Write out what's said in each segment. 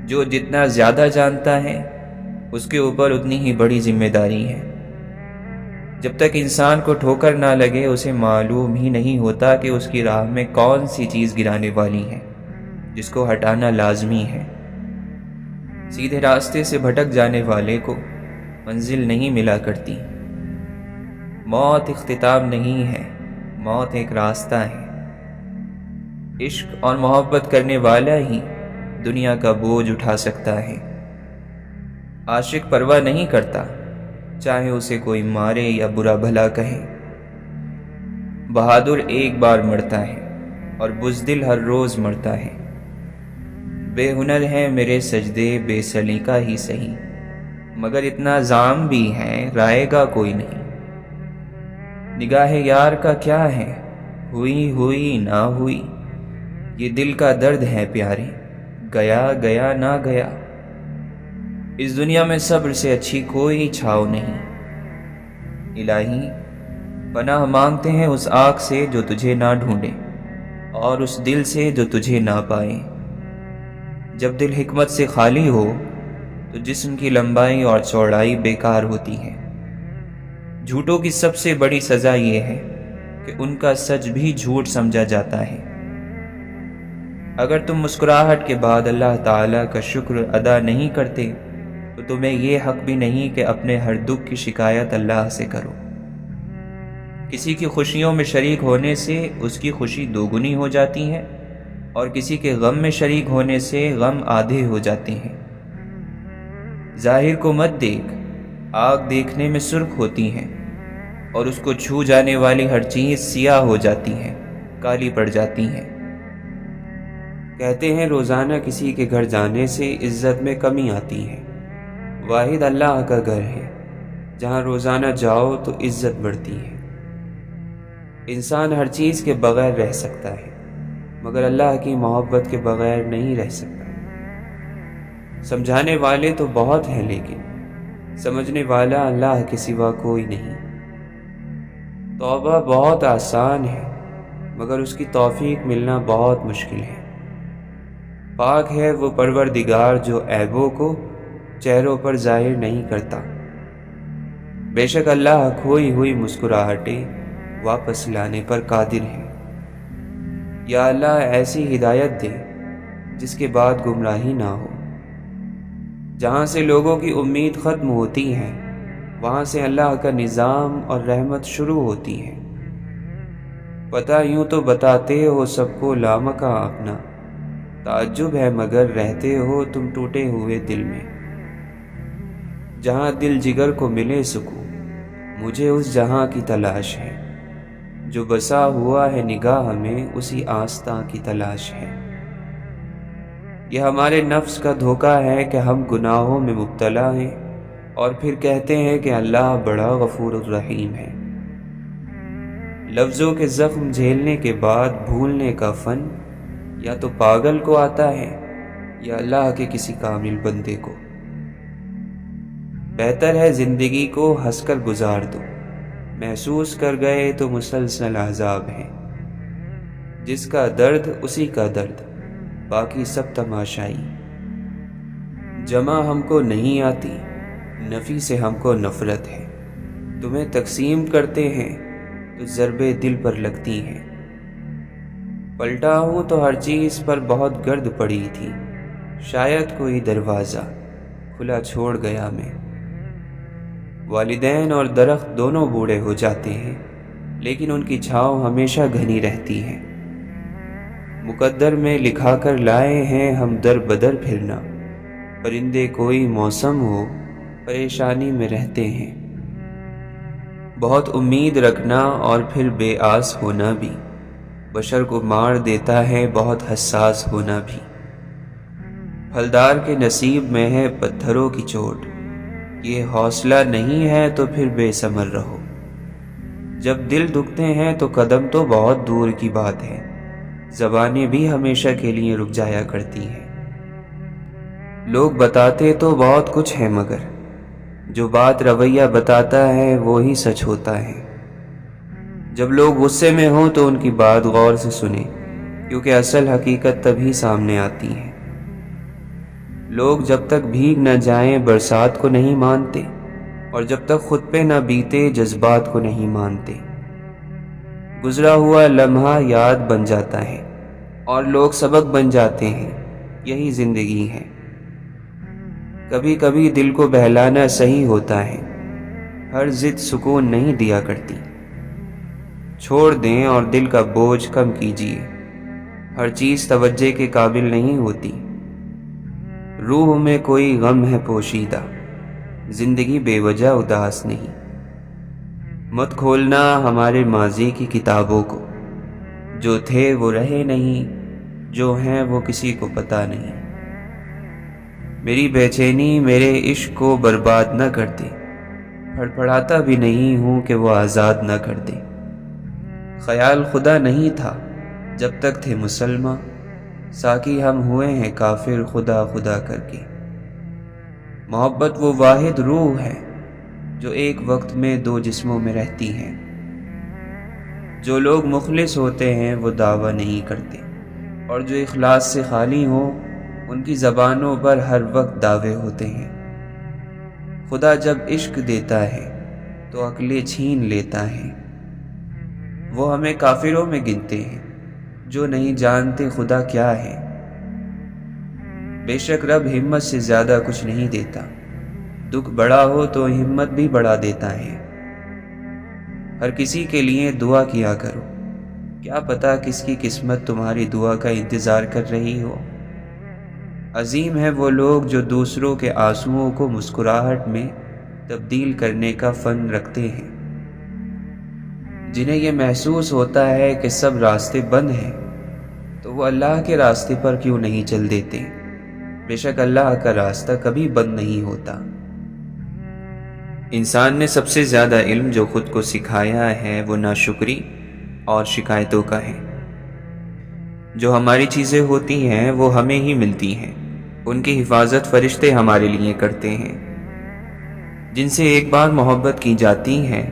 جو جتنا زیادہ جانتا ہے اس کے اوپر اتنی ہی بڑی ذمہ داری ہے۔ جب تک انسان کو ٹھوکر نہ لگے اسے معلوم ہی نہیں ہوتا کہ اس کی راہ میں کون سی چیز گرانے والی ہے جس کو ہٹانا لازمی ہے۔ سیدھے راستے سے بھٹک جانے والے کو منزل نہیں ملا کرتی۔ موت اختتام نہیں ہے، موت ایک راستہ ہے۔ عشق اور محبت کرنے والا ہی دنیا کا بوجھ اٹھا سکتا ہے۔ عاشق پرواہ نہیں کرتا چاہے اسے کوئی مارے یا برا بھلا کہے۔ بہادر ایک بار مرتا ہے اور بزدل ہر روز مرتا ہے۔ بے ہنر ہے میرے سجدے بے سلیقہ ہی سہی، مگر اتنا زام بھی ہے رائے گا کوئی نہیں۔ نگاہ یار کا کیا ہے، ہوئی ہوئی نہ ہوئی، یہ دل کا درد ہے پیارے، گیا گیا نہ گیا۔ اس دنیا میں صبر سے اچھی کوئی چھاؤ نہیں۔ الہی پناہ مانگتے ہیں اس آنکھ سے جو تجھے نہ ڈھونڈے، اور اس دل سے جو تجھے نہ پائے۔ جب دل حکمت سے خالی ہو تو جسم کی لمبائی اور چوڑائی بیکار ہوتی ہے۔ جھوٹوں کی سب سے بڑی سزا یہ ہے کہ ان کا سچ بھی جھوٹ سمجھا جاتا ہے۔ اگر تم مسکراہٹ کے بعد اللہ تعالیٰ کا شکر ادا نہیں کرتے تو تمہیں یہ حق بھی نہیں کہ اپنے ہر دکھ کی شکایت اللہ سے کرو۔ کسی کی خوشیوں میں شریک ہونے سے اس کی خوشی دوگنی ہو جاتی ہے، اور کسی کے غم میں شریک ہونے سے غم آدھے ہو جاتے ہیں۔ ظاہر کو مت دیکھ، آگ دیکھنے میں سرخ ہوتی ہے، اور اس کو چھو جانے والی ہر چیز سیاہ ہو جاتی ہے، کالی پڑ جاتی ہے۔ کہتے ہیں روزانہ کسی کے گھر جانے سے عزت میں کمی آتی ہے۔ واحد اللہ کا گھر ہے جہاں روزانہ جاؤ تو عزت بڑھتی ہے۔ انسان ہر چیز کے بغیر رہ سکتا ہے، مگر اللہ کی محبت کے بغیر نہیں رہ سکتا۔ سمجھانے والے تو بہت ہیں لیکن سمجھنے والا اللہ کے سوا کوئی نہیں۔ توبہ بہت آسان ہے مگر اس کی توفیق ملنا بہت مشکل ہے۔ پاک ہے وہ پروردگار جو عیبوں کو چہروں پر ظاہر نہیں کرتا۔ بے شک اللہ کھوئی ہوئی مسکراہٹیں واپس لانے پر قادر ہے۔ یا اللہ ایسی ہدایت دے جس کے بعد گمراہی نہ ہو۔ جہاں سے لوگوں کی امید ختم ہوتی ہے وہاں سے اللہ کا نظام اور رحمت شروع ہوتی ہے۔ پتہ یوں تو بتاتے ہو سب کو لامکاں اپنا، تعجب ہے مگر رہتے ہو تم ٹوٹے ہوئے دل میں۔ جہاں دل جگر کو ملے سکون مجھے اس جہاں کی تلاش ہے، جو بسا ہوا ہے نگاہ میں اسی آستاں کی تلاش ہے۔ یہ ہمارے نفس کا دھوکہ ہے کہ ہم گناہوں میں مبتلا ہیں اور پھر کہتے ہیں کہ اللہ بڑا غفور الرحیم ہے۔ لفظوں کے زخم جھیلنے کے بعد بھولنے کا فن یا تو پاگل کو آتا ہے یا اللہ کے کسی کامل بندے کو۔ بہتر ہے زندگی کو ہنس کر گزار دو، محسوس کر گئے تو مسلسل عذاب ہے۔ جس کا درد اسی کا درد، باقی سب تماشائی۔ جمع ہم کو نہیں آتی، نفی سے ہم کو نفرت ہے۔ تمہیں تقسیم کرتے ہیں تو ضربے دل پر لگتی ہیں۔ پلٹا ہوں تو ہر چیز پر بہت گرد پڑی تھی، شاید کوئی دروازہ کھلا چھوڑ گیا میں۔ والدین اور درخت دونوں بوڑھے ہو جاتے ہیں لیکن ان کی چھاؤں ہمیشہ گھنی رہتی ہے۔ مقدر میں لکھا کر لائے ہیں ہم در بدر پھرنا، پرندے کوئی موسم ہو پریشانی میں رہتے ہیں۔ بہت امید رکھنا اور پھر بے آس ہونا بھی بشر کو مار دیتا ہے، بہت حساس ہونا بھی۔ پھلدار کے نصیب میں ہے پتھروں کی چوٹ، یہ حوصلہ نہیں ہے تو پھر بے ثمر رہو۔ جب دل دکھتے ہیں تو قدم تو بہت دور کی بات ہے، زبانیں بھی ہمیشہ کے لیے رک جایا کرتی ہیں۔ لوگ بتاتے تو بہت کچھ ہے مگر جو بات رویہ بتاتا ہے وہی سچ ہوتا ہے۔ جب لوگ غصے میں ہوں تو ان کی بات غور سے سنیں، کیونکہ اصل حقیقت تبھی سامنے آتی ہے۔ لوگ جب تک بھیگ نہ جائیں برسات کو نہیں مانتے، اور جب تک خود پہ نہ بیتے جذبات کو نہیں مانتے۔ گزرا ہوا لمحہ یاد بن جاتا ہے اور لوگ سبق بن جاتے ہیں، یہی زندگی ہے۔ کبھی کبھی دل کو بہلانا صحیح ہوتا ہے، ہر ضد سکون نہیں دیا کرتی۔ چھوڑ دیں اور دل کا بوجھ کم کیجیے، ہر چیز توجہ کے قابل نہیں ہوتی۔ روح میں کوئی غم ہے پوشیدہ، زندگی بے وجہ اداس نہیں۔ مت کھولنا ہمارے ماضی کی کتابوں کو، جو تھے وہ رہے نہیں، جو ہیں وہ کسی کو پتہ نہیں۔ میری بے چینی میرے عشق کو برباد نہ کر دے، پھڑپڑاتا بھی نہیں ہوں کہ وہ آزاد نہ کر دے۔ خیال خدا نہیں تھا جب تک تھے مسلمان، ساقی ہم ہوئے ہیں کافر خدا خدا کر کے۔ محبت وہ واحد روح ہے جو ایک وقت میں دو جسموں میں رہتی ہے۔ جو لوگ مخلص ہوتے ہیں وہ دعویٰ نہیں کرتے، اور جو اخلاص سے خالی ہوں ان کی زبانوں پر ہر وقت دعوے ہوتے ہیں۔ خدا جب عشق دیتا ہے تو عقلیں چھین لیتا ہے۔ وہ ہمیں کافروں میں گنتے ہیں جو نہیں جانتے خدا کیا ہے۔ بے شک رب ہمت سے زیادہ کچھ نہیں دیتا، دکھ بڑا ہو تو ہمت بھی بڑھا دیتا ہے۔ ہر کسی کے لیے دعا کیا کرو، کیا پتا کس کی قسمت تمہاری دعا کا انتظار کر رہی ہو۔ عظیم ہے وہ لوگ جو دوسروں کے آنسوؤں کو مسکراہٹ میں تبدیل کرنے کا فن رکھتے ہیں۔ جنہیں یہ محسوس ہوتا ہے کہ سب راستے بند ہیں تو وہ اللہ کے راستے پر کیوں نہیں چل دیتے۔ بے شک اللہ کا راستہ کبھی بند نہیں ہوتا۔ انسان نے سب سے زیادہ علم جو خود کو سکھایا ہے وہ ناشکری اور شکایتوں کا ہے۔ جو ہماری چیزیں ہوتی ہیں وہ ہمیں ہی ملتی ہیں، ان کی حفاظت فرشتے ہمارے لیے کرتے ہیں۔ جن سے ایک بار محبت کی جاتی ہے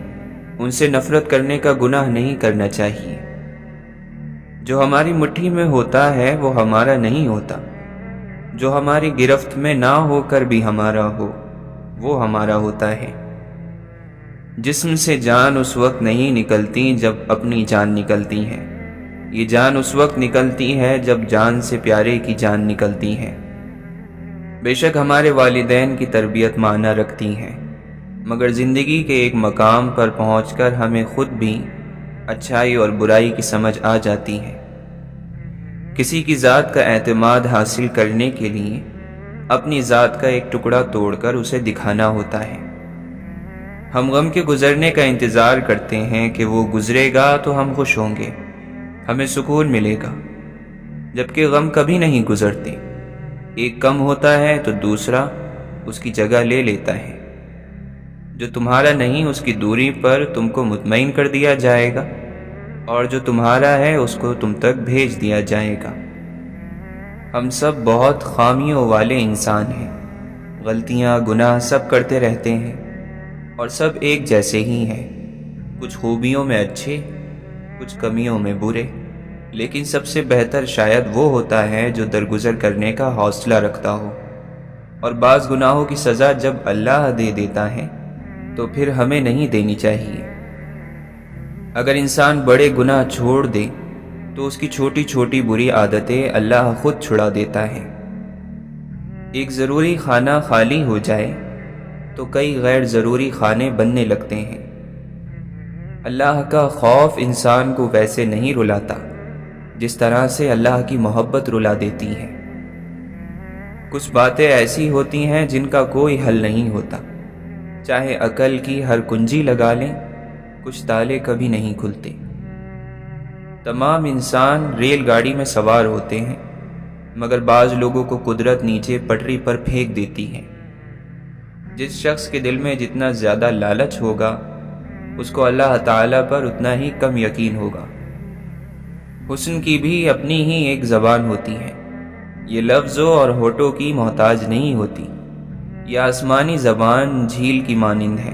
ان سے نفرت کرنے کا گناہ نہیں کرنا چاہیے۔ جو ہماری مٹھی میں ہوتا ہے وہ ہمارا نہیں ہوتا، جو ہماری گرفت میں نہ ہو کر بھی ہمارا ہو وہ ہمارا ہوتا ہے۔ جسم سے جان اس وقت نہیں نکلتی جب اپنی جان نکلتی ہے، یہ جان اس وقت نکلتی ہے جب جان سے پیارے کی جان نکلتی ہے۔ بے شک ہمارے والدین کی تربیت معنی رکھتی ہے، مگر زندگی کے ایک مقام پر پہنچ کر ہمیں خود بھی اچھائی اور برائی کی سمجھ آ جاتی ہے۔ کسی کی ذات کا اعتماد حاصل کرنے کے لیے اپنی ذات کا ایک ٹکڑا توڑ کر اسے دکھانا ہوتا ہے۔ ہم غم کے گزرنے کا انتظار کرتے ہیں کہ وہ گزرے گا تو ہم خوش ہوں گے، ہمیں سکون ملے گا، جبکہ غم کبھی نہیں گزرتے۔ ایک کم ہوتا ہے تو دوسرا اس کی جگہ لے لیتا ہے۔ جو تمہارا نہیں اس کی دوری پر تم کو مطمئن کر دیا جائے گا، اور جو تمہارا ہے اس کو تم تک بھیج دیا جائے گا۔ ہم سب بہت خامیوں والے انسان ہیں، غلطیاں گناہ سب کرتے رہتے ہیں، اور سب ایک جیسے ہی ہیں، کچھ خوبیوں میں اچھے، کچھ کمیوں میں برے۔ لیکن سب سے بہتر شاید وہ ہوتا ہے جو درگزر کرنے کا حوصلہ رکھتا ہو، اور بعض گناہوں کی سزا جب اللہ دے دیتا ہے تو پھر ہمیں نہیں دینی چاہیے۔ اگر انسان بڑے گناہ چھوڑ دے تو اس کی چھوٹی چھوٹی بری عادتیں اللہ خود چھڑا دیتا ہے۔ ایک ضروری خانہ خالی ہو جائے تو کئی غیر ضروری خانے بننے لگتے ہیں۔ اللہ کا خوف انسان کو ویسے نہیں رلاتا جس طرح سے اللہ کی محبت رلا دیتی ہے۔ کچھ باتیں ایسی ہوتی ہیں جن کا کوئی حل نہیں ہوتا، چاہے عقل کی ہر کنجی لگا لیں، کچھ تالے کبھی نہیں کھلتے۔ تمام انسان ریل گاڑی میں سوار ہوتے ہیں، مگر بعض لوگوں کو قدرت نیچے پٹری پر پھینک دیتی ہے۔ جس شخص کے دل میں جتنا زیادہ لالچ ہوگا اس کو اللہ تعالیٰ پر اتنا ہی کم یقین ہوگا۔ حسن کی بھی اپنی ہی ایک زبان ہوتی ہے، یہ لفظوں اور ہونٹوں کی محتاج نہیں ہوتی۔ یہ آسمانی زبان جھیل کی مانند ہے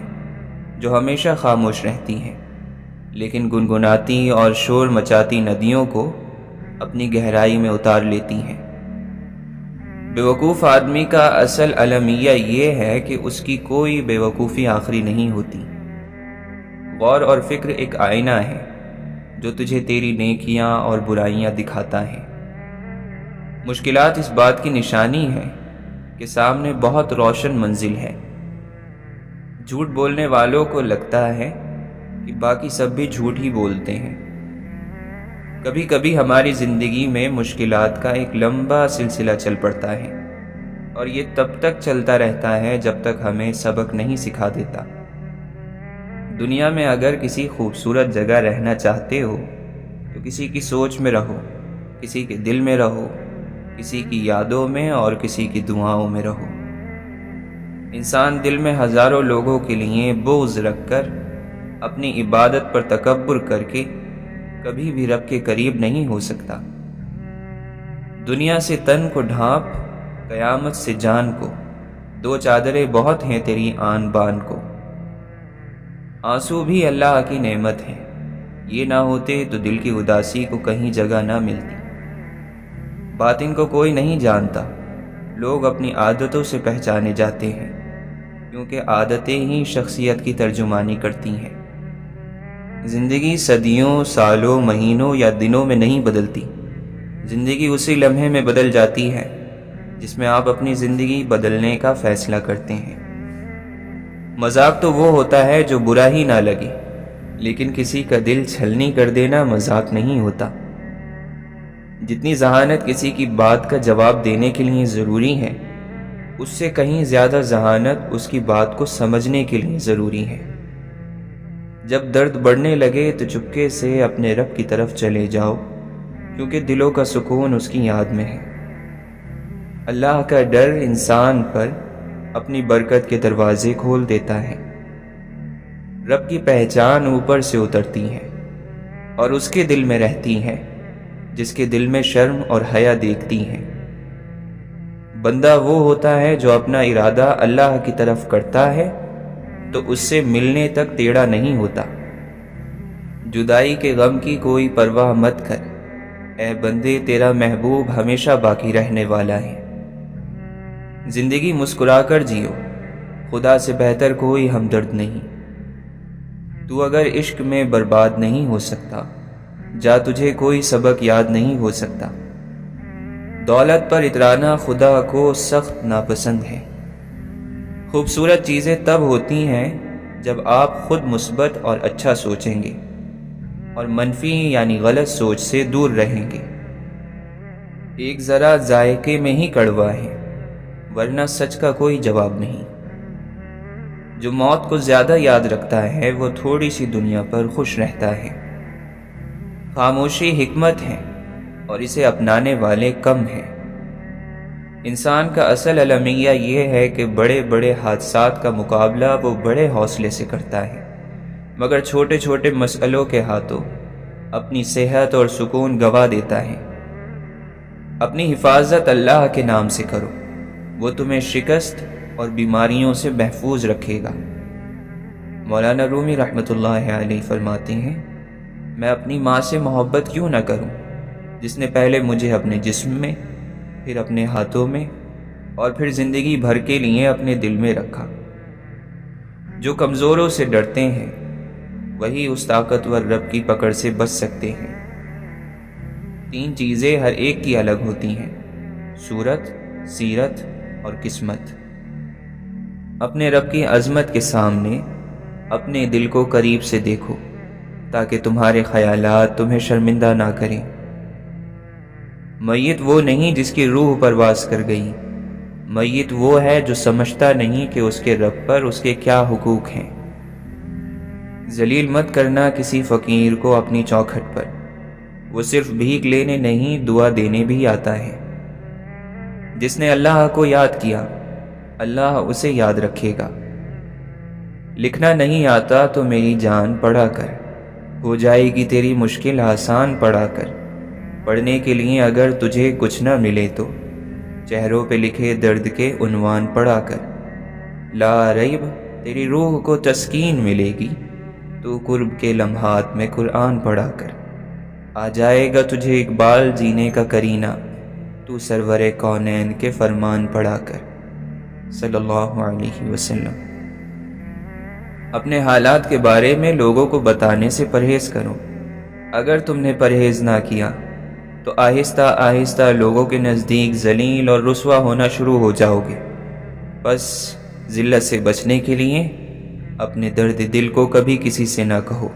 جو ہمیشہ خاموش رہتی ہے، لیکن گنگناتی اور شور مچاتی ندیوں کو اپنی گہرائی میں اتار لیتی ہیں۔ بیوقوف آدمی کا اصل المیہ یہ ہے کہ اس کی کوئی بیوقوفی آخری نہیں ہوتی۔ غور اور فکر ایک آئینہ ہے جو تجھے تیری نیکیاں اور برائیاں دکھاتا ہے۔ مشکلات اس بات کی نشانی ہے کہ سامنے بہت روشن منزل ہے۔ جھوٹ بولنے والوں کو لگتا ہے کہ باقی سب بھی جھوٹ ہی بولتے ہیں۔ کبھی کبھی ہماری زندگی میں مشکلات کا ایک لمبا سلسلہ چل پڑتا ہے، اور یہ تب تک چلتا رہتا ہے جب تک ہمیں سبق نہیں سکھا دیتا۔ دنیا میں اگر کسی خوبصورت جگہ رہنا چاہتے ہو تو کسی کی سوچ میں رہو، کسی کے دل میں رہو، کسی کی یادوں میں اور کسی کی دعاؤں میں رہو۔ انسان دل میں ہزاروں لوگوں کے لیے بغض رکھ کر، اپنی عبادت پر تکبر کر کے کبھی بھی رب کے قریب نہیں ہو سکتا۔ دنیا سے تن کو ڈھانپ، قیامت سے جان کو، دو چادریں بہت ہیں تیری آن بان کو۔ آنسو بھی اللہ کی نعمت ہے، یہ نہ ہوتے تو دل کی اداسی کو کہیں جگہ نہ ملتی۔ باطن کو کوئی نہیں جانتا، لوگ اپنی عادتوں سے پہچانے جاتے ہیں، کیونکہ عادتیں ہی شخصیت کی ترجمانی کرتی ہیں۔ زندگی صدیوں، سالوں، مہینوں یا دنوں میں نہیں بدلتی، زندگی اسی لمحے میں بدل جاتی ہے جس میں آپ اپنی زندگی بدلنے کا فیصلہ کرتے ہیں۔ مذاق تو وہ ہوتا ہے جو برا ہی نہ لگے، لیکن کسی کا دل چھلنی کر دینا مذاق نہیں ہوتا۔ جتنی ذہانت کسی کی بات کا جواب دینے کے لیے ضروری ہے، اس سے کہیں زیادہ ذہانت اس کی بات کو سمجھنے کے لیے ضروری ہے۔ جب درد بڑھنے لگے تو چپکے سے اپنے رب کی طرف چلے جاؤ، کیونکہ دلوں کا سکون اس کی یاد میں ہے۔ اللہ کا ڈر انسان پر اپنی برکت کے دروازے کھول دیتا ہے۔ رب کی پہچان اوپر سے اترتی ہے اور اس کے دل میں رہتی ہے جس کے دل میں شرم اور حیا دیکھتی ہے۔ بندہ وہ ہوتا ہے جو اپنا ارادہ اللہ کی طرف کرتا ہے تو اس سے ملنے تک ٹیڑھا نہیں ہوتا۔ جدائی کے غم کی کوئی پرواہ مت کر، اے بندے تیرا محبوب ہمیشہ باقی رہنے والا ہے۔ زندگی مسکرا کر جیو، خدا سے بہتر کوئی ہمدرد نہیں۔ تو اگر عشق میں برباد نہیں ہو سکتا، جا تجھے کوئی سبق یاد نہیں ہو سکتا۔ دولت پر اترانا خدا کو سخت ناپسند ہے۔ خوبصورت چیزیں تب ہوتی ہیں جب آپ خود مثبت اور اچھا سوچیں گے اور منفی یعنی غلط سوچ سے دور رہیں گے۔ ایک ذرا ذائقے میں ہی کڑوا ہے، ورنہ سچ کا کوئی جواب نہیں۔ جو موت کو زیادہ یاد رکھتا ہے وہ تھوڑی سی دنیا پر خوش رہتا ہے۔ خاموشی حکمت ہے اور اسے اپنانے والے کم ہیں۔ انسان کا اصل المیہ یہ ہے کہ بڑے بڑے حادثات کا مقابلہ وہ بڑے حوصلے سے کرتا ہے، مگر چھوٹے چھوٹے مسئلوں کے ہاتھوں اپنی صحت اور سکون گنوا دیتا ہے۔ اپنی حفاظت اللہ کے نام سے کرو، وہ تمہیں شکست اور بیماریوں سے محفوظ رکھے گا۔ مولانا رومی رحمۃ اللہ علیہ فرماتے ہیں، میں اپنی ماں سے محبت کیوں نہ کروں جس نے پہلے مجھے اپنے جسم میں، پھر اپنے ہاتھوں میں اور پھر زندگی بھر کے لیے اپنے دل میں رکھا۔ جو کمزوروں سے ڈرتے ہیں وہی اس طاقتور رب کی پکڑ سے بچ سکتے ہیں۔ 3 چیزیں ہر ایک کی الگ ہوتی ہیں: صورت، سیرت اور قسمت۔ اپنے رب کی عظمت کے سامنے اپنے دل کو قریب سے دیکھو تاکہ تمہارے خیالات تمہیں شرمندہ نہ کریں۔ میت وہ نہیں جس کی روح پرواز کر گئی، میت وہ ہے جو سمجھتا نہیں کہ اس کے رب پر اس کے کیا حقوق ہیں۔ ذلیل مت کرنا کسی فقیر کو اپنی چوکھٹ پر، وہ صرف بھیک لینے نہیں دعا دینے بھی آتا ہے۔ جس نے اللہ کو یاد کیا اللہ اسے یاد رکھے گا۔ لکھنا نہیں آتا تو میری جان پڑھا کر، ہو جائے گی تیری مشکل آسان پڑھا کر۔ پڑھنے کے لیے اگر تجھے کچھ نہ ملے تو چہروں پہ لکھے درد کے عنوان پڑھا کر۔ لا ریب تیری روح کو تسکین ملے گی تو قرب کے لمحات میں قرآن پڑھا کر۔ آ جائے گا تجھے اقبال جینے کا کرینہ، تو سرور کونین کے فرمان پڑھا کر صلی اللہ علیہ وسلم۔ اپنے حالات کے بارے میں لوگوں کو بتانے سے پرہیز کرو۔ اگر تم نے پرہیز نہ کیا تو آہستہ آہستہ لوگوں کے نزدیک ذلیل اور رسوا ہونا شروع ہو جاؤ گے۔ بس ذلت سے بچنے کے لیے اپنے درد دل کو کبھی کسی سے نہ کہو۔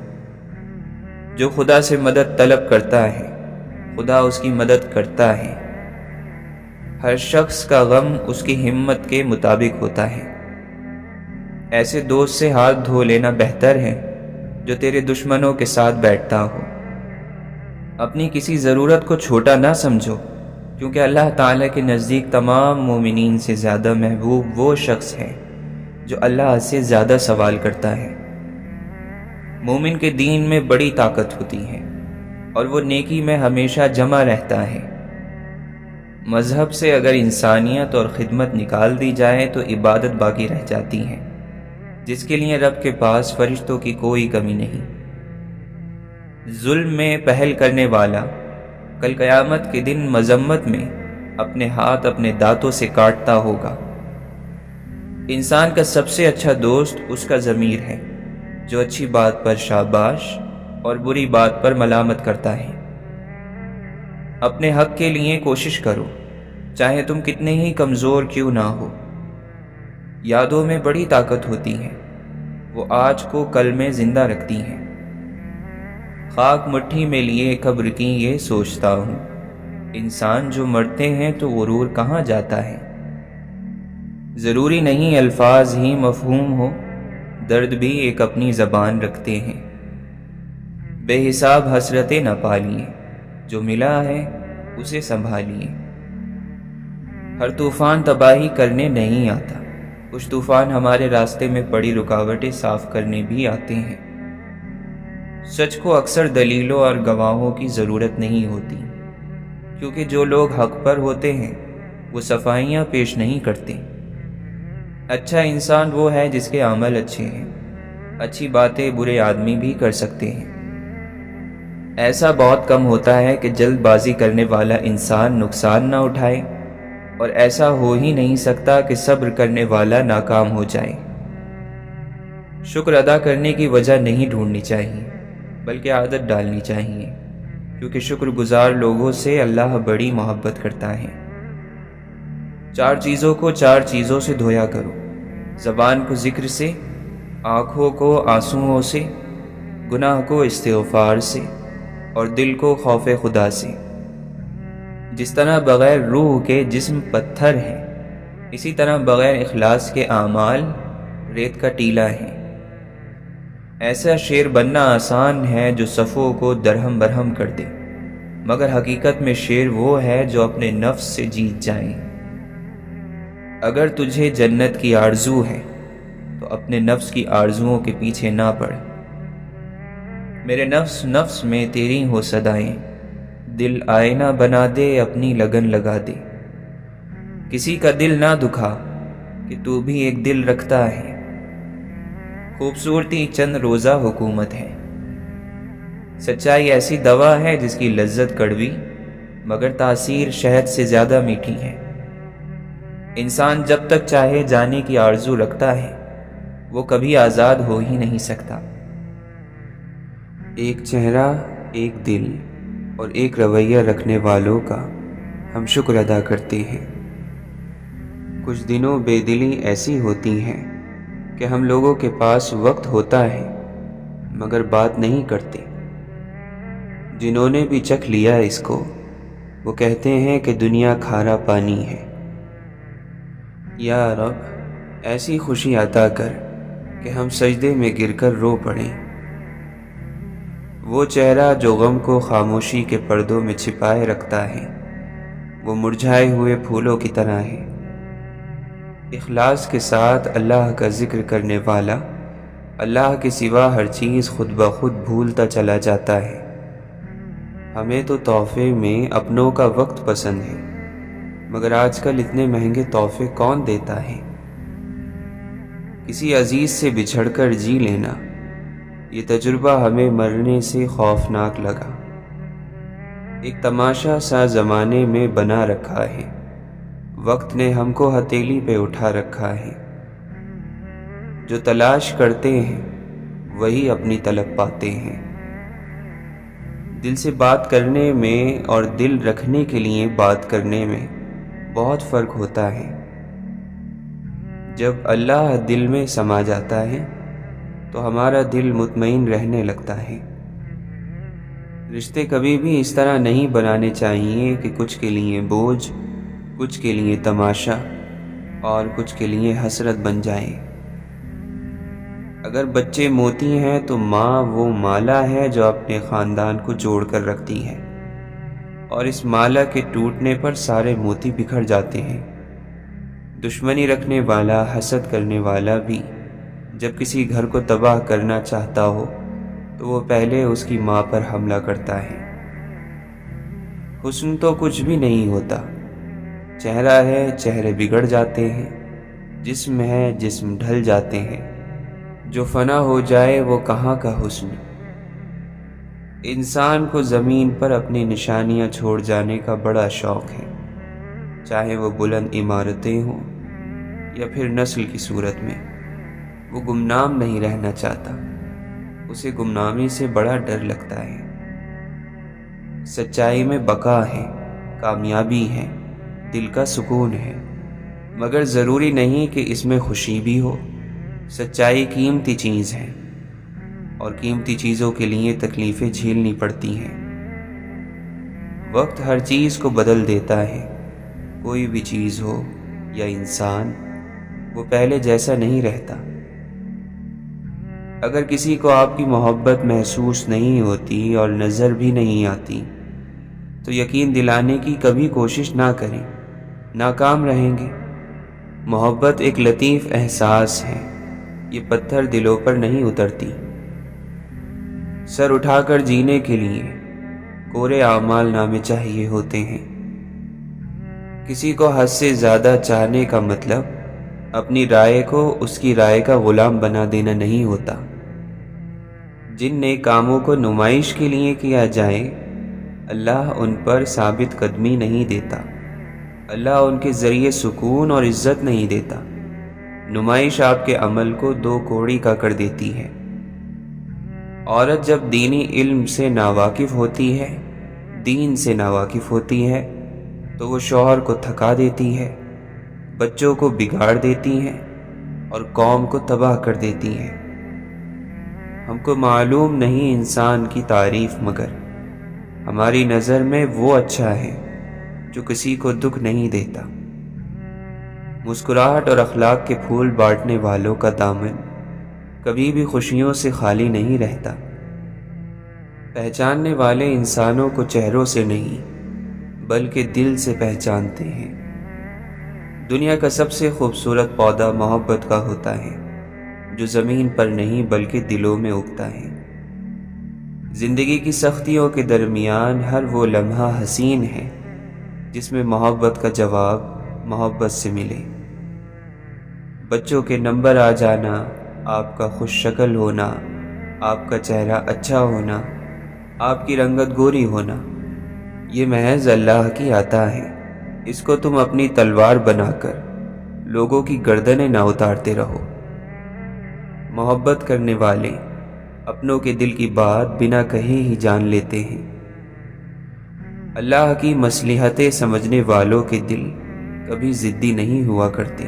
جو خدا سے مدد طلب کرتا ہے خدا اس کی مدد کرتا ہے۔ ہر شخص کا غم اس کی ہمت کے مطابق ہوتا ہے۔ ایسے دوست سے ہاتھ دھو لینا بہتر ہے جو تیرے دشمنوں کے ساتھ بیٹھتا ہو۔ اپنی کسی ضرورت کو چھوٹا نہ سمجھو، کیونکہ اللہ تعالیٰ کے نزدیک تمام مومنین سے زیادہ محبوب وہ شخص ہے جو اللہ سے زیادہ سوال کرتا ہے۔ مومن کے دین میں بڑی طاقت ہوتی ہے اور وہ نیکی میں ہمیشہ جمع رہتا ہے۔ مذہب سے اگر انسانیت اور خدمت نکال دی جائے تو عبادت باقی رہ جاتی ہے، جس کے لیے رب کے پاس فرشتوں کی کوئی کمی نہیں۔ ظلم میں پہل کرنے والا کل قیامت کے دن مذمت میں اپنے ہاتھ اپنے دانتوں سے کاٹتا ہوگا۔ انسان کا سب سے اچھا دوست اس کا ضمیر ہے، جو اچھی بات پر شاباش اور بری بات پر ملامت کرتا ہے۔ اپنے حق کے لیے کوشش کرو، چاہے تم کتنے ہی کمزور کیوں نہ ہو۔ یادوں میں بڑی طاقت ہوتی ہے، وہ آج کو کل میں زندہ رکھتی ہیں۔ خاک مٹھی میں لیے قبر کی یہ سوچتا ہوں، انسان جو مرتے ہیں تو غرور کہاں جاتا ہے۔ ضروری نہیں الفاظ ہی مفہوم ہو، درد بھی ایک اپنی زبان رکھتے ہیں۔ بے حساب حسرتیں نہ پالیے، جو ملا ہے اسے سنبھالیے۔ ہر طوفان تباہی کرنے نہیں آتا، کچھ طوفان ہمارے راستے میں پڑی رکاوٹیں صاف کرنے بھی آتے ہیں۔ سچ کو اکثر دلیلوں اور گواہوں کی ضرورت نہیں ہوتی، کیونکہ جو لوگ حق پر ہوتے ہیں وہ صفائیاں پیش نہیں کرتے۔ اچھا انسان وہ ہے جس کے عمل اچھے ہیں، اچھی باتیں برے آدمی بھی کر سکتے ہیں۔ ایسا بہت کم ہوتا ہے کہ جلد بازی کرنے والا انسان نقصان نہ اٹھائے، اور ایسا ہو ہی نہیں سکتا کہ صبر کرنے والا ناکام ہو جائے۔ شکر ادا کرنے کی وجہ نہیں ڈھونڈنی چاہیے، بلکہ عادت ڈالنی چاہیے، کیونکہ شکر گزار لوگوں سے اللہ بڑی محبت کرتا ہے۔ 4 چیزوں کو 4 چیزوں سے دھویا کرو، زبان کو ذکر سے، آنکھوں کو آنسوؤں سے، گناہ کو استغفار سے، اور دل کو خوف خدا سے۔ جس طرح بغیر روح کے جسم پتھر ہے، اسی طرح بغیر اخلاص کے اعمال ریت کا ٹیلا ہے۔ ایسا شیر بننا آسان ہے جو صفوں کو درہم برہم کر دے، مگر حقیقت میں شیر وہ ہے جو اپنے نفس سے جیت جائے۔ اگر تجھے جنت کی آرزو ہے تو اپنے نفس کی آرزوؤں کے پیچھے نہ پڑ۔ میرے نفس نفس میں تیری ہو صدائیں، دل آئینہ بنا دے اپنی لگن لگا دے۔ کسی کا دل نہ دکھا کہ تو بھی ایک دل رکھتا ہے۔ خوبصورتی چند روزہ حکومت ہے، سچائی ایسی دوا ہے جس کی لذت کڑوی مگر تاثیر شہد سے زیادہ میٹھی ہے۔ انسان جب تک چاہے جانے کی آرزو رکھتا ہے وہ کبھی آزاد ہو ہی نہیں سکتا۔ ایک چہرہ، ایک دل اور ایک رویہ رکھنے والوں کا ہم شکر ادا کرتے ہیں۔ کچھ دنوں بے دلی ایسی ہوتی ہیں کہ ہم لوگوں کے پاس وقت ہوتا ہے مگر بات نہیں کرتے۔ جنہوں نے بھی چکھ لیا اس کو وہ کہتے ہیں کہ دنیا کھارا پانی ہے۔ یا رب ایسی خوشی عطا کر کہ ہم سجدے میں گر کر رو پڑیں۔ وہ چہرہ جو غم کو خاموشی کے پردوں میں چھپائے رکھتا ہے وہ مرجھائے ہوئے پھولوں کی طرح ہے۔ اخلاص کے ساتھ اللہ کا ذکر کرنے والا اللہ کے سوا ہر چیز خود بخود بھولتا چلا جاتا ہے۔ ہمیں تو تحفے میں اپنوں کا وقت پسند ہے، مگر آج کل اتنے مہنگے تحفے کون دیتا ہے؟ کسی عزیز سے بچھڑ کر جی لینا، یہ تجربہ ہمیں مرنے سے خوفناک لگا۔ ایک تماشا سا زمانے میں بنا رکھا ہے، وقت نے ہم کو ہتھیلی پہ اٹھا رکھا ہے۔ جو تلاش کرتے ہیں وہی اپنی طلب پاتے ہیں۔ دل سے بات کرنے میں اور دل رکھنے کے لیے بات کرنے میں بہت فرق ہوتا ہے۔ جب اللہ دل میں سما جاتا ہے تو ہمارا دل مطمئن رہنے لگتا ہے۔ رشتے کبھی بھی اس طرح نہیں بنانے چاہیے کہ کچھ کے لیے بوجھ، کچھ کے لیے تماشا اور کچھ کے لیے حسرت بن جائے۔ اگر بچے موتی ہیں تو ماں وہ مالا ہے جو اپنے خاندان کو جوڑ کر رکھتی ہے، اور اس مالا کے ٹوٹنے پر سارے موتی بکھر جاتے ہیں۔ دشمنی رکھنے والا، حسد کرنے والا بھی جب کسی گھر کو تباہ کرنا چاہتا ہو تو وہ پہلے اس کی ماں پر حملہ کرتا ہے۔ حسن تو کچھ بھی نہیں ہوتا، چہرہ ہے، چہرے بگڑ جاتے ہیں، جسم ہے، جسم ڈھل جاتے ہیں۔ جو فنا ہو جائے وہ کہاں کا حسن۔ انسان کو زمین پر اپنی نشانیاں چھوڑ جانے کا بڑا شوق ہے، چاہے وہ بلند عمارتیں ہوں یا پھر نسل کی صورت میں۔ وہ گمنام نہیں رہنا چاہتا، اسے گمنامی سے بڑا ڈر لگتا ہے۔ سچائی میں بقا ہے، کامیابی ہے، دل کا سکون ہے، مگر ضروری نہیں کہ اس میں خوشی بھی ہو۔ سچائی قیمتی چیز ہے، اور قیمتی چیزوں کے لیے تکلیفیں جھیلنی پڑتی ہیں۔ وقت ہر چیز کو بدل دیتا ہے، کوئی بھی چیز ہو یا انسان، وہ پہلے جیسا نہیں رہتا۔ اگر کسی کو آپ کی محبت محسوس نہیں ہوتی اور نظر بھی نہیں آتی تو یقین دلانے کی کبھی کوشش نہ کریں، ناکام رہیں گے۔ محبت ایک لطیف احساس ہے، یہ پتھر دلوں پر نہیں اترتی۔ سر اٹھا کر جینے کے لیے کورے اعمال نامے چاہیے ہوتے ہیں۔ کسی کو حد سے زیادہ چاہنے کا مطلب اپنی رائے کو اس کی رائے کا غلام بنا دینا نہیں ہوتا۔ جن نیک کاموں کو نمائش کے لیے کیا جائے، اللہ ان پر ثابت قدمی نہیں دیتا، اللہ ان کے ذریعے سکون اور عزت نہیں دیتا۔ نمائش آپ کے عمل کو دو کوڑی کا کر دیتی ہے۔ عورت جب دینی علم سے ناواقف ہوتی ہے، دین سے ناواقف ہوتی ہے، تو وہ شوہر کو تھکا دیتی ہے، بچوں کو بگاڑ دیتی ہیں اور قوم کو تباہ کر دیتی ہیں۔ ہم کو معلوم نہیں انسان کی تعریف، مگر ہماری نظر میں وہ اچھا ہے جو کسی کو دکھ نہیں دیتا۔ مسکراہٹ اور اخلاق کے پھول بانٹنے والوں کا دامن کبھی بھی خوشیوں سے خالی نہیں رہتا۔ پہچاننے والے انسانوں کو چہروں سے نہیں بلکہ دل سے پہچانتے ہیں۔ دنیا کا سب سے خوبصورت پودا محبت کا ہوتا ہے، جو زمین پر نہیں بلکہ دلوں میں اگتا ہے۔ زندگی کی سختیوں کے درمیان ہر وہ لمحہ حسین ہے جس میں محبت کا جواب محبت سے ملے۔ بچوں کے نمبر آ جانا، آپ کا خوش شکل ہونا، آپ کا چہرہ اچھا ہونا، آپ کی رنگت گوری ہونا، یہ محض اللہ کی عطا ہے۔ اس کو تم اپنی تلوار بنا کر لوگوں کی گردنیں نہ اتارتے رہو۔ محبت کرنے والے اپنوں کے دل کی بات بنا کہے ہی جان لیتے ہیں۔ اللہ کی مصلحتیں سمجھنے والوں کے دل کبھی ضدی نہیں ہوا کرتے۔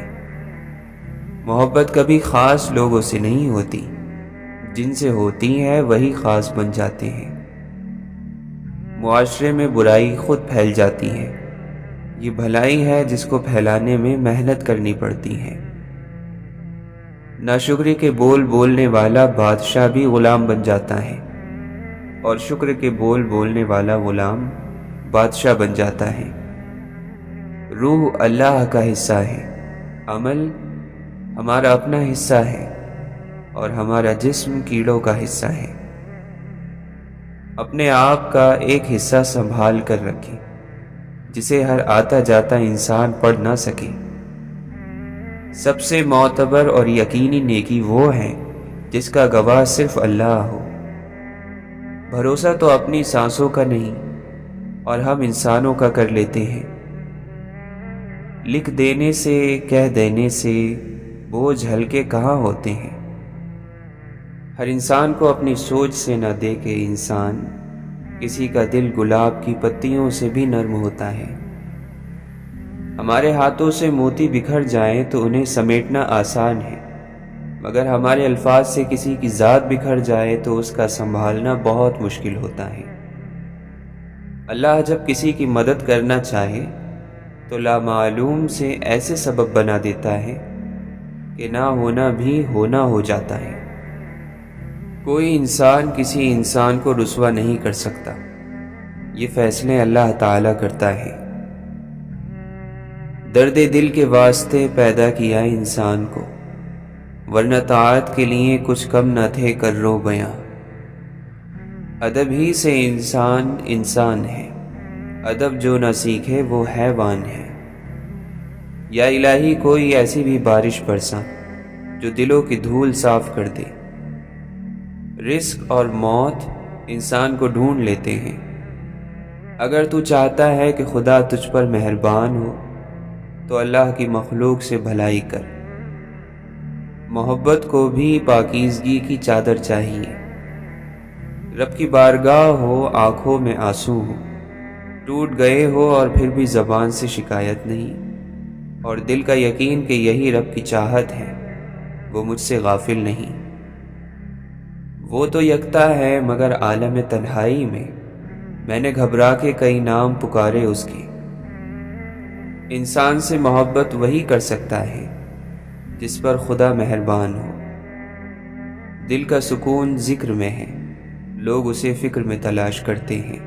محبت کبھی خاص لوگوں سے نہیں ہوتی، جن سے ہوتی ہے وہی خاص بن جاتے ہیں۔ معاشرے میں برائی خود پھیل جاتی ہے، یہ بھلائی ہے جس کو پھیلانے میں محنت کرنی پڑتی ہے۔ ناشکری کے بول بولنے والا بادشاہ بھی غلام بن جاتا ہے، اور شکر کے بول بولنے والا غلام بادشاہ بن جاتا ہے۔ روح اللہ کا حصہ ہے، عمل ہمارا اپنا حصہ ہے، اور ہمارا جسم کیڑوں کا حصہ ہے۔ اپنے آپ کا ایک حصہ سنبھال کر رکھیں جسے ہر آتا جاتا انسان پڑھ نہ سکے۔ سب سے معتبر اور یقینی نیکی وہ ہے جس کا گواہ صرف اللہ ہو۔ بھروسہ تو اپنی سانسوں کا نہیں اور ہم انسانوں کا کر لیتے ہیں۔ لکھ دینے سے، کہہ دینے سے بوجھ ہلکے کہاں ہوتے ہیں۔ ہر انسان کو اپنی سوچ سے نہ دیکھے انسان، کسی کا دل گلاب کی پتیوں سے بھی نرم ہوتا ہے۔ ہمارے ہاتھوں سے موتی بکھر جائیں تو انہیں سمیٹنا آسان ہے، مگر ہمارے الفاظ سے کسی کی ذات بکھر جائے تو اس کا سنبھالنا بہت مشکل ہوتا ہے۔ اللہ جب کسی کی مدد کرنا چاہے تو لامعلوم سے ایسے سبب بنا دیتا ہے کہ نہ ہونا بھی ہونا ہو جاتا ہے۔ کوئی انسان کسی انسان کو رسوا نہیں کر سکتا، یہ فیصلے اللہ تعالیٰ کرتا ہے۔ درد دل کے واسطے پیدا کیا انسان کو، ورنہ طاعت کے لیے کچھ کم نہ تھے کرو بیاں۔ ادب ہی سے انسان انسان ہے، ادب جو نہ سیکھے وہ حیوان ہے۔ یا الہی کوئی ایسی بھی بارش برسا جو دلوں کی دھول صاف کر دے۔ رزق اور موت انسان کو ڈھونڈ لیتے ہیں۔ اگر تو چاہتا ہے کہ خدا تجھ پر مہربان ہو تو اللہ کی مخلوق سے بھلائی کر۔ محبت کو بھی پاکیزگی کی چادر چاہیے۔ رب کی بارگاہ ہو، آنکھوں میں آنسو ہو، ٹوٹ گئے ہو اور پھر بھی زبان سے شکایت نہیں، اور دل کا یقین کہ یہی رب کی چاہت ہے، وہ مجھ سے غافل نہیں۔ وہ تو یکتا ہے مگر عالم تنہائی میں نے گھبرا کے کئی نام پکارے اس کے۔ انسان سے محبت وہی کر سکتا ہے جس پر خدا مہربان ہو۔ دل کا سکون ذکر میں ہے، لوگ اسے فکر میں تلاش کرتے ہیں۔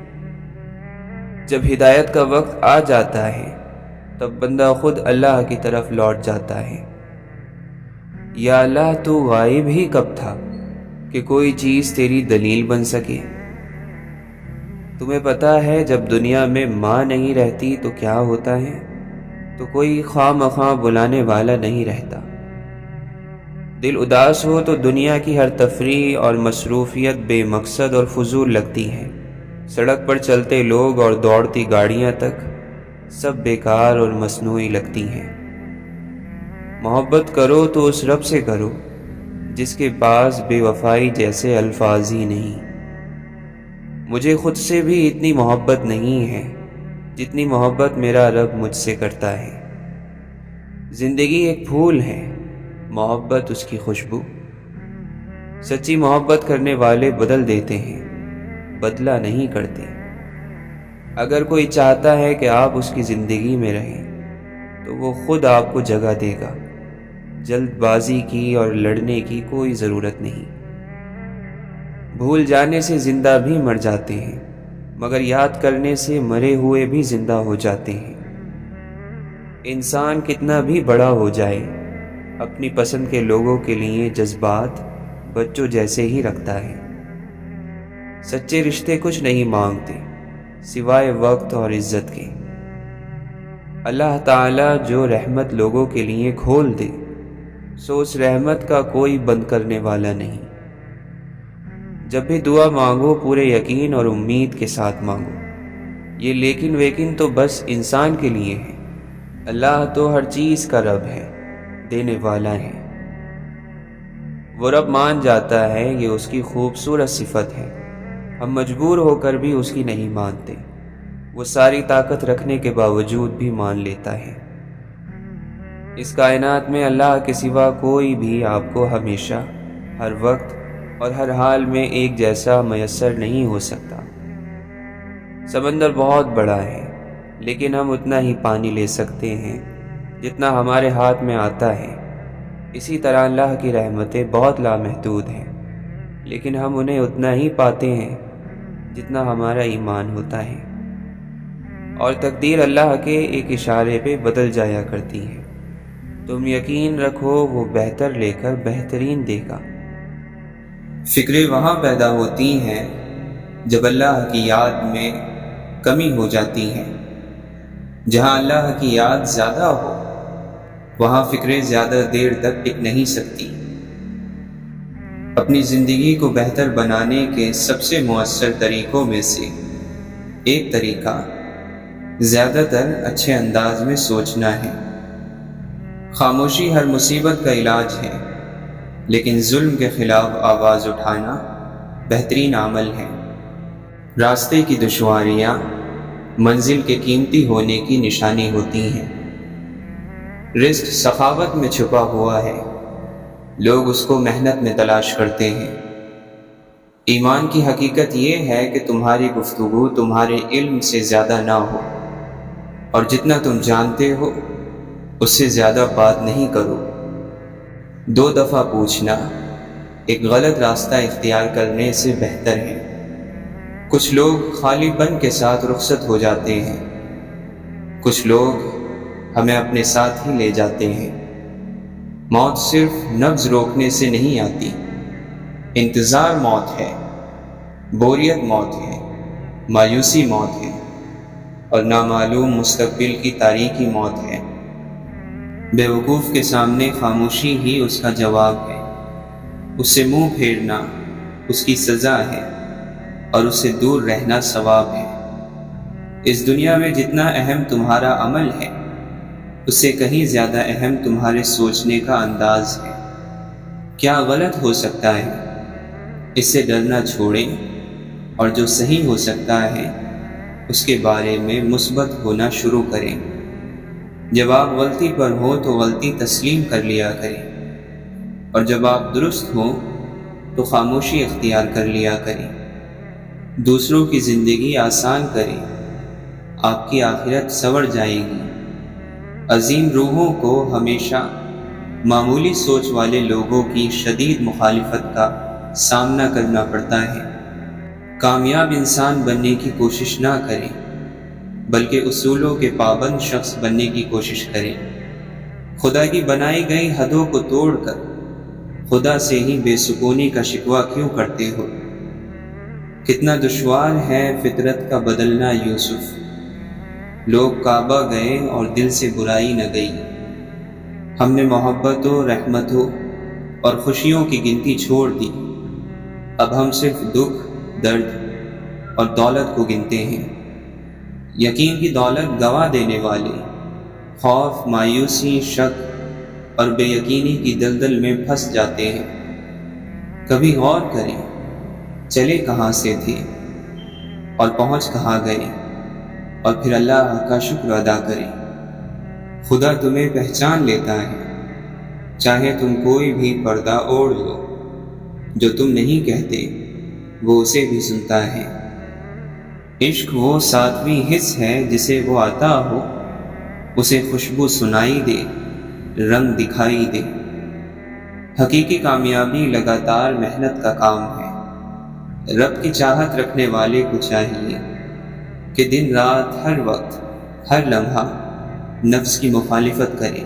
جب ہدایت کا وقت آ جاتا ہے تب بندہ خود اللہ کی طرف لوٹ جاتا ہے۔ یا اللہ تو غائب ہی کب تھا کہ کوئی چیز تیری دلیل بن سکے۔ تمہیں پتہ ہے جب دنیا میں ماں نہیں رہتی تو کیا ہوتا ہے، تو کوئی خواہ مخواہ بلانے والا نہیں رہتا۔ دل اداس ہو تو دنیا کی ہر تفریح اور مصروفیت بے مقصد اور فضول لگتی ہے۔ سڑک پر چلتے لوگ اور دوڑتی گاڑیاں تک سب بیکار اور مصنوعی لگتی ہیں۔ محبت کرو تو اس رب سے کرو جس کے پاس بے وفائی جیسے الفاظ ہی نہیں۔ مجھے خود سے بھی اتنی محبت نہیں ہے جتنی محبت میرا رب مجھ سے کرتا ہے۔ زندگی ایک پھول ہے، محبت اس کی خوشبو۔ سچی محبت کرنے والے بدل دیتے ہیں، بدلہ نہیں کرتے۔ اگر کوئی چاہتا ہے کہ آپ اس کی زندگی میں رہیں تو وہ خود آپ کو جگہ دے گا۔ جلد بازی کی اور لڑنے کی کوئی ضرورت نہیں۔ بھول جانے سے زندہ بھی مر جاتے ہیں، مگر یاد کرنے سے مرے ہوئے بھی زندہ ہو جاتے ہیں۔ انسان کتنا بھی بڑا ہو جائے، اپنی پسند کے لوگوں کے لیے جذبات بچوں جیسے ہی رکھتا ہے۔ سچے رشتے کچھ نہیں مانگتے سوائے وقت اور عزت کے۔ اللہ تعالیٰ جو رحمت لوگوں کے لیے کھول دے، سو اس رحمت کا کوئی بند کرنے والا نہیں۔ جب بھی دعا مانگو پورے یقین اور امید کے ساتھ مانگو۔ یہ لیکن ویکن تو بس انسان کے لیے ہے۔ اللہ تو ہر چیز کا رب ہے، دینے والا ہے۔ وہ رب مان جاتا ہے، یہ اس کی خوبصورت صفت ہے۔ ہم مجبور ہو کر بھی اس کی نہیں مانتے، وہ ساری طاقت رکھنے کے باوجود بھی مان لیتا ہے۔ اس کائنات میں اللہ کے سوا کوئی بھی آپ کو ہمیشہ، ہر وقت اور ہر حال میں ایک جیسا میسر نہیں ہو سکتا۔ سمندر بہت بڑا ہے، لیکن ہم اتنا ہی پانی لے سکتے ہیں جتنا ہمارے ہاتھ میں آتا ہے۔ اسی طرح اللہ کی رحمتیں بہت لامحدود ہیں، لیکن ہم انہیں اتنا ہی پاتے ہیں جتنا ہمارا ایمان ہوتا ہے، اور تقدیر اللہ کے ایک اشارے پہ بدل جایا کرتی ہے۔ تم یقین رکھو وہ بہتر لے کر بہترین دے گا۔ فکریں وہاں پیدا ہوتی ہیں جب اللہ کی یاد میں کمی ہو جاتی ہے۔ جہاں اللہ کی یاد زیادہ ہو وہاں فکریں زیادہ دیر تک ٹک نہیں سکتی۔ اپنی زندگی کو بہتر بنانے کے سب سے مؤثر طریقوں میں سے ایک طریقہ زیادہ تر اچھے انداز میں سوچنا ہے۔ خاموشی ہر مصیبت کا علاج ہے، لیکن ظلم کے خلاف آواز اٹھانا بہترین عمل ہے۔ راستے کی دشواریاں منزل کے قیمتی ہونے کی نشانی ہوتی ہیں۔ رزق سخاوت میں چھپا ہوا ہے، لوگ اس کو محنت میں تلاش کرتے ہیں۔ ایمان کی حقیقت یہ ہے کہ تمہاری گفتگو تمہارے علم سے زیادہ نہ ہو، اور جتنا تم جانتے ہو اس سے زیادہ بات نہیں کرو۔ 2 دفعہ پوچھنا ایک غلط راستہ اختیار کرنے سے بہتر ہے۔ کچھ لوگ خالی پن کے ساتھ رخصت ہو جاتے ہیں، کچھ لوگ ہمیں اپنے ساتھ ہی لے جاتے ہیں۔ موت صرف نبض روکنے سے نہیں آتی، انتظار موت ہے، بوریت موت ہے، مایوسی موت ہے، اور نامعلوم مستقبل کی تاریکی موت ہے۔ بیوقوف کے سامنے خاموشی ہی اس کا جواب ہے، اس سے منہ پھیرنا اس کی سزا ہے، اور اس سے دور رہنا ثواب ہے۔ اس دنیا میں جتنا اہم تمہارا عمل ہے، اس سے کہیں زیادہ اہم تمہارے سوچنے کا انداز ہے۔ کیا غلط ہو سکتا ہے، اس سے ڈرنا چھوڑیں، اور جو صحیح ہو سکتا ہے اس کے بارے میں مثبت ہونا شروع کریں۔ جب آپ غلطی پر ہو تو غلطی تسلیم کر لیا کریں، اور جب آپ درست ہوں تو خاموشی اختیار کر لیا کریں۔ دوسروں کی زندگی آسان کریں، آپ کی آخرت سنور جائے گی۔ عظیم روحوں کو ہمیشہ معمولی سوچ والے لوگوں کی شدید مخالفت کا سامنا کرنا پڑتا ہے۔ کامیاب انسان بننے کی کوشش نہ کریں، بلکہ اصولوں کے پابند شخص بننے کی کوشش کریں۔ خدا کی بنائی گئی حدوں کو توڑ کر خدا سے ہی بے سکونی کا شکوہ کیوں کرتے ہو؟ کتنا دشوار ہے فطرت کا بدلنا یوسف۔ لوگ کعبہ گئے اور دل سے برائی نہ گئی۔ ہم نے محبتوں، رحمتوں اور خوشیوں کی گنتی چھوڑ دی، اب ہم صرف دکھ، درد اور دولت کو گنتے ہیں۔ یقین کی دولت گوا دینے والے خوف، مایوسی، شک اور بے یقینی کی دلدل میں پھنس جاتے ہیں۔ کبھی غور کریں، چلے کہاں سے تھے اور پہنچ کہاں گئے، اور پھر اللہ کا شکر ادا کریں۔ خدا تمہیں پہچان لیتا ہے، چاہے تم کوئی بھی پردہ اوڑھ لو۔ جو تم نہیں کہتے وہ اسے بھی سنتا ہے۔ عشق وہ 7ویں حس ہے جسے وہ عطا ہو، اسے خوشبو سنائی دے، رنگ دکھائی دے۔ حقیقی کامیابی لگاتار محنت کا کام ہے۔ رب کی چاہت رکھنے والے کو چاہیے کہ دن رات، ہر وقت، ہر لمحہ نفس کی مخالفت کرے،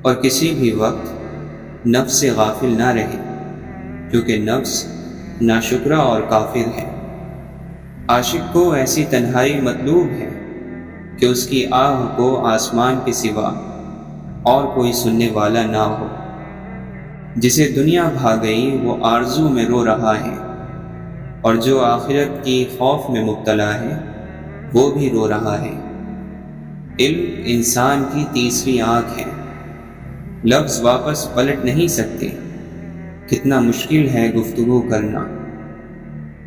اور کسی بھی وقت نفس سے غافل نہ رہے، کیونکہ نفس ناشکرا اور کافر ہے۔ عاشق کو ایسی تنہائی مطلوب ہے کہ اس کی آہ کو آسمان کے سوا اور کوئی سننے والا نہ ہو۔ جسے دنیا بھا گئی وہ آرزو میں رو رہا ہے، اور جو آخرت کی خوف میں مبتلا ہے وہ بھی رو رہا ہے۔ علم انسان کی تیسری آنکھ ہے، لفظ واپس پلٹ نہیں سکتے۔ کتنا مشکل ہے گفتگو کرنا۔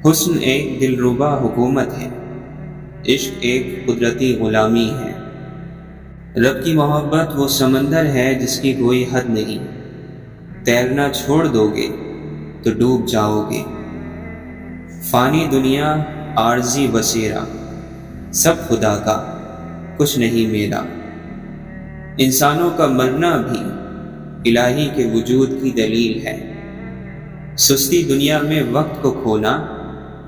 حسن ایک دلربا حکومت ہے، عشق ایک قدرتی غلامی ہے۔ رب کی محبت وہ سمندر ہے جس کی کوئی حد نہیں، تیرنا چھوڑ دو گے تو ڈوب جاؤ گے۔ فانی دنیا، عارضی بسیرا، سب خدا کا، کچھ نہیں میرا۔ انسانوں کا مرنا بھی الہی کے وجود کی دلیل ہے۔ سستی دنیا میں وقت کو کھونا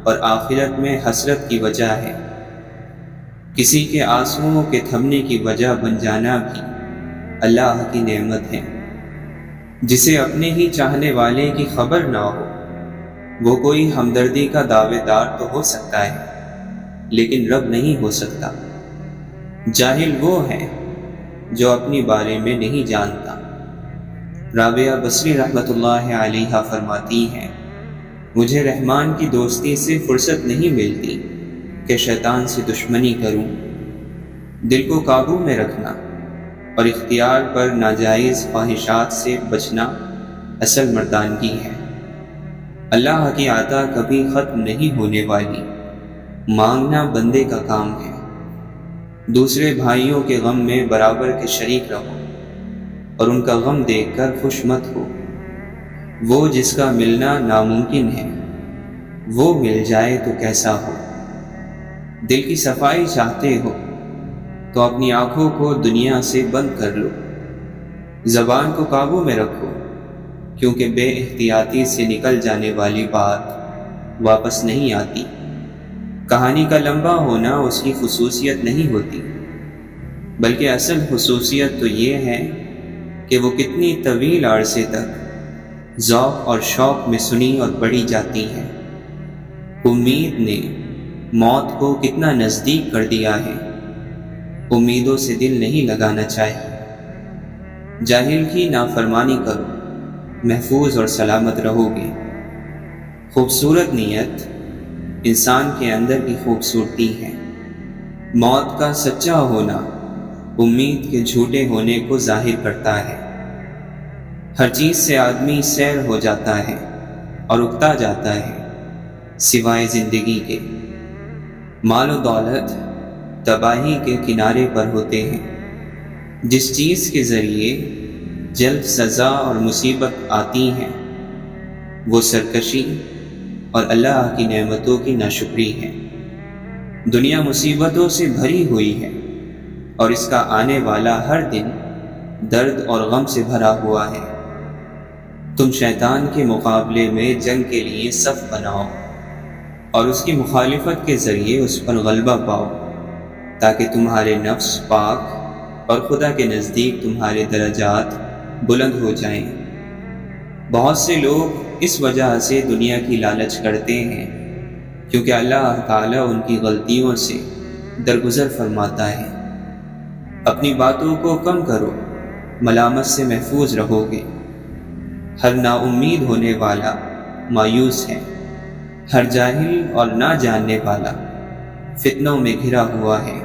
اور آخرت میں حسرت کی وجہ ہے۔ کسی کے آنسوؤں کے تھمنے کی وجہ بن جانا بھی اللہ کی نعمت ہے۔ جسے اپنے ہی چاہنے والے کی خبر نہ ہو، وہ کوئی ہمدردی کا دعوے دار تو ہو سکتا ہے، لیکن رب نہیں ہو سکتا۔ جاہل وہ ہے جو اپنی بارے میں نہیں جانتا۔ رابعہ بصری رحمۃ اللہ علیہا فرماتی ہیں، مجھے رحمان کی دوستی سے فرصت نہیں ملتی کہ شیطان سے دشمنی کروں۔ دل کو قابو میں رکھنا اور اختیار پر ناجائز خواہشات سے بچنا اصل مردانگی ہے۔ اللہ کی عطا کبھی ختم نہیں ہونے والی، مانگنا بندے کا کام ہے۔ دوسرے بھائیوں کے غم میں برابر کے شریک رہو اور ان کا غم دیکھ کر خوش مت ہو۔ وہ جس کا ملنا ناممکن ہے، وہ مل جائے تو کیسا ہو۔ دل کی صفائی چاہتے ہو تو اپنی آنکھوں کو دنیا سے بند کر لو۔ زبان کو قابو میں رکھو، کیونکہ بے احتیاطی سے نکل جانے والی بات واپس نہیں آتی۔ کہانی کا لمبا ہونا اس کی خصوصیت نہیں ہوتی، بلکہ اصل خصوصیت تو یہ ہے کہ وہ کتنی طویل عرصے تک ذوق اور شوق میں سنی اور پڑھی جاتی ہے۔ امید نے موت کو کتنا نزدیک کر دیا ہے، امیدوں سے دل نہیں لگانا چاہیے۔ جاہل کی نافرمانی کرو، محفوظ اور سلامت رہو گے۔ خوبصورت نیت انسان کے اندر کی خوبصورتی ہے۔ موت کا سچا ہونا امید کے جھوٹے ہونے کو ظاہر کرتا ہے۔ ہر چیز سے آدمی سیر ہو جاتا ہے اور اکتا جاتا ہے، سوائے زندگی کے۔ مال و دولت تباہی کے کنارے پر ہوتے ہیں۔ جس چیز کے ذریعے جلد سزا اور مصیبت آتی ہیں وہ سرکشی اور اللہ کی نعمتوں کی ناشکری ہے۔ دنیا مصیبتوں سے بھری ہوئی ہے اور اس کا آنے والا ہر دن درد اور غم سے بھرا ہوا ہے۔ تم شیطان کے مقابلے میں جنگ کے لیے صف بناؤ اور اس کی مخالفت کے ذریعے اس پر غلبہ پاؤ، تاکہ تمہارے نفس پاک اور خدا کے نزدیک تمہارے درجات بلند ہو جائیں۔ بہت سے لوگ اس وجہ سے دنیا کی لالچ کرتے ہیں کیونکہ اللہ تعالیٰ ان کی غلطیوں سے درگزر فرماتا ہے۔ اپنی باتوں کو کم کرو، ملامت سے محفوظ رہو گے۔ ہر نا امید ہونے والا مایوس ہے، ہر جاہل اور نہ جاننے والا فتنوں میں گھرا ہوا ہے۔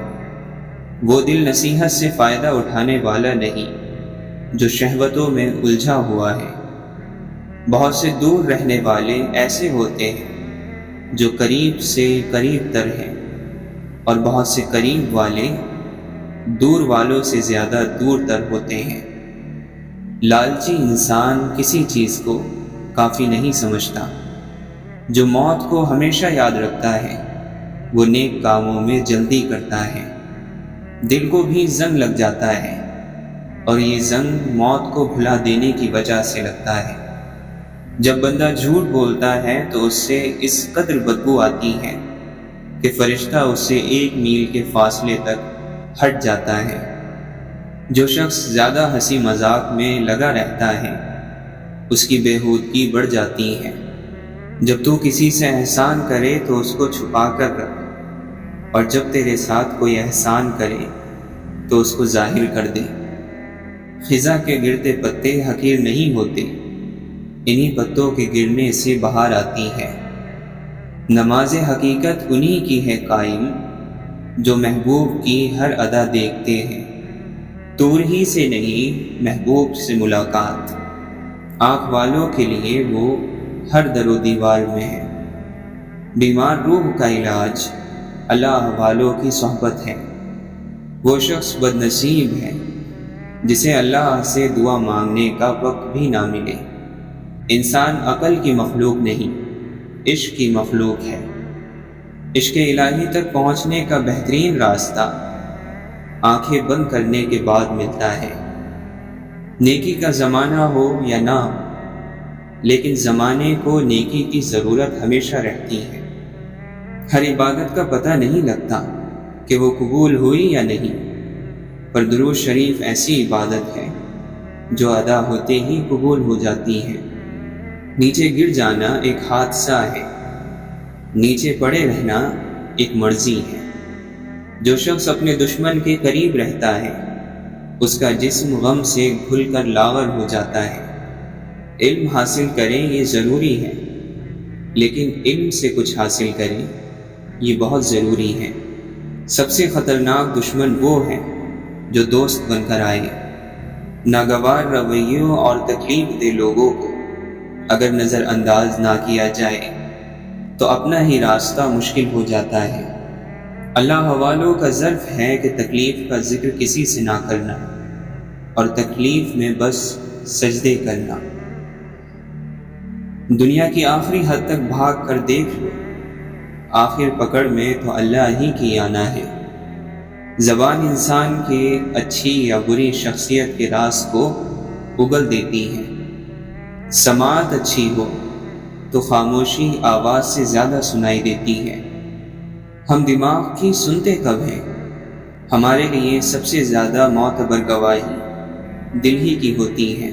وہ دل نصیحت سے فائدہ اٹھانے والا نہیں جو شہوتوں میں الجھا ہوا ہے۔ بہت سے دور رہنے والے ایسے ہوتے ہیں جو قریب سے قریب تر ہیں، اور بہت سے قریب والے دور والوں سے زیادہ دور تر ہوتے ہیں۔ لالچی انسان کسی چیز کو کافی نہیں سمجھتا۔ جو موت کو ہمیشہ یاد رکھتا ہے وہ نیک کاموں میں جلدی کرتا ہے۔ دل کو بھی زنگ لگ جاتا ہے اور یہ زنگ موت کو بھلا دینے کی وجہ سے لگتا ہے۔ جب بندہ جھوٹ بولتا ہے تو اس سے اس قدر بدبو آتی ہے کہ فرشتہ اس سے 1 میل کے فاصلے تک ہٹ جاتا ہے۔ جو شخص زیادہ ہنسی مذاق میں لگا رہتا ہے اس کی بےہودگی بڑھ جاتی ہے۔ جب تو کسی سے احسان کرے تو اس کو چھپا کر رکھ، اور جب تیرے ساتھ کوئی احسان کرے تو اس کو ظاہر کر دے۔ خزاں کے گرتے پتے حقیر نہیں ہوتے، انہی پتوں کے گرنے سے بہار آتی ہے۔ نماز حقیقت انہی کی ہے قائم جو محبوب کی ہر ادا دیکھتے ہیں۔ دور ہی سے نہیں محبوب سے ملاقات، آنکھ والوں کے لیے وہ ہر در و دیوار میں ہے۔ بیمار روح کا علاج اللہ والوں کی صحبت ہے۔ وہ شخص بد نصیب ہے جسے اللہ سے دعا مانگنے کا وقت بھی نہ ملے۔ انسان عقل کی مخلوق نہیں، عشق کی مخلوق ہے۔ عشق الہی تک پہنچنے کا بہترین راستہ آنکھیں بند کرنے کے بعد ملتا ہے۔ نیکی کا زمانہ ہو یا نہ ہو، لیکن زمانے کو نیکی کی ضرورت ہمیشہ رہتی ہے۔ ہر عبادت کا پتہ نہیں لگتا کہ وہ قبول ہوئی یا نہیں، پر درود شریف ایسی عبادت ہے جو ادا ہوتے ہی قبول ہو جاتی ہے۔ نیچے گر جانا ایک حادثہ ہے، نیچے پڑے رہنا ایک مرضی ہے۔ جو شخص اپنے دشمن کے قریب رہتا ہے اس کا جسم غم سے گھل کر لاغر ہو جاتا ہے۔ علم حاصل کریں یہ ضروری ہے، لیکن علم سے کچھ حاصل کریں یہ بہت ضروری ہے۔ سب سے خطرناک دشمن وہ ہیں جو دوست بن کر آئے۔ ناگوار رویوں اور تکلیف دہ لوگوں کو اگر نظر انداز نہ کیا جائے تو اپنا ہی راستہ مشکل ہو جاتا ہے۔ اللہ والوں کا ظرف ہے کہ تکلیف کا ذکر کسی سے نہ کرنا اور تکلیف میں بس سجدے کرنا۔ دنیا کی آخری حد تک بھاگ کر دیکھ لو، آخر پکڑ میں تو اللہ ہی کی آنا ہے۔ زبان انسان کے اچھی یا بری شخصیت کے راز کو اگل دیتی ہے۔ سماعت اچھی ہو تو خاموشی آواز سے زیادہ سنائی دیتی ہے۔ ہم دماغ کی سنتے کب ہیں؟ ہمارے لیے سب سے زیادہ معتبر گواہی دل ہی کی ہوتی ہے۔